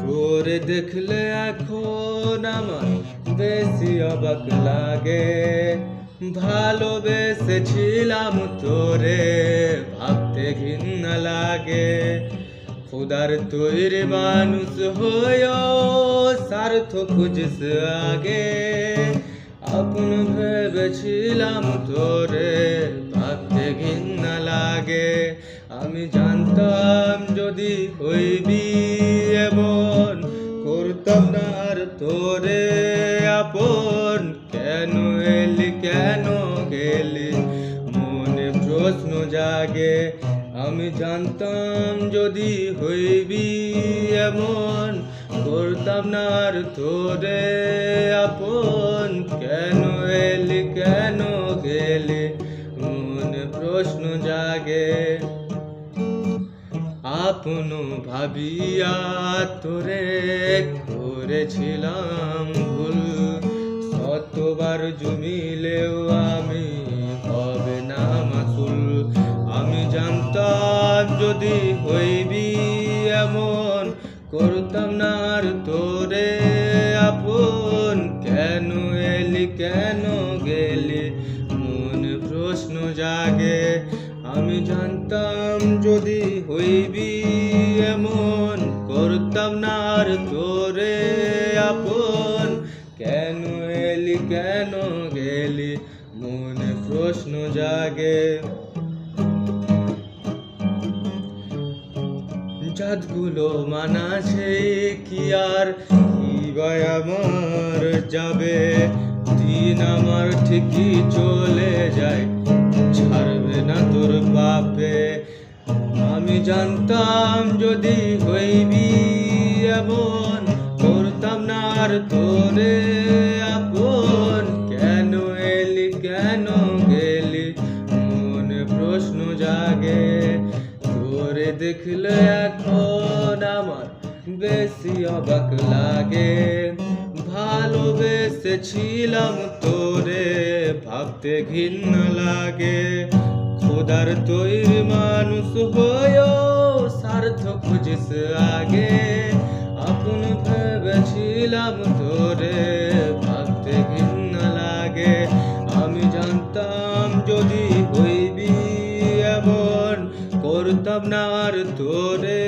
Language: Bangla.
তোরে দেখলে এখন আমার বেশি অবাক লাগে। ভালোবেসেছিলাম তোরে, ভাবতে ঘৃণা লাগে। খোদার তৈরি মানুষ হয়েও স্বার্থ খুঁজিস আগে। আপন ভেবেছিলাম তোরে, ভাবতে ঘৃণা লাগে। আমি জানতাম যদি হইবি এমন, করতাম না আর তোরে আপন। কেন এলি কেন গেলি, মনে প্রশ্ন জাগে। আমি জানতাম যদি হইবি এমন, করতাম না আর তোরে আপন। কেন এলি কেন গেলি, মনে প্রশ্ন জাগে। আপন ভাবিয়া তোরে করেছিলাম ভুল, শতবার জমিলেও আমি হবে না মাসুল। আমি জানতাম যদি হইবি এমন, করতাম না আর তোরে আপন। কেন এলি কেন গেলি, মনে প্রশ্ন জাগে। আমি জানতাম যদি হইবি এমন, করতাম না আর তোরে আপন। কেন এলি কেন গেলি, মনে প্রশ্ন জাগে। জাতগুলো মানাছে কি আর কি বা আমার যাবে। দিন আমার ঠিকই চলে যায়, ছাড়বে না তোর পাপে। আমি জানতাম যদি হইবি এমন, করতাম না আর তোরে আপন। কেন এলি কেন গেলি, মনে প্রশ্ন জাগে। তোরে দেখলে এখন আমার বেশি অবাক লাগে। ভালোবেসেছিলাম তোরে, ভাবতে ঘৃণা লাগে। খোদার তৈরি মানুষ হয়েও স্বার্থ খুঁজিস আগে। আপন ভেবেছিলাম তোরে, ভাবতে ঘৃণা লাগে। আমি জানতাম যদি হইবি এমন, করতাম না আর তোরে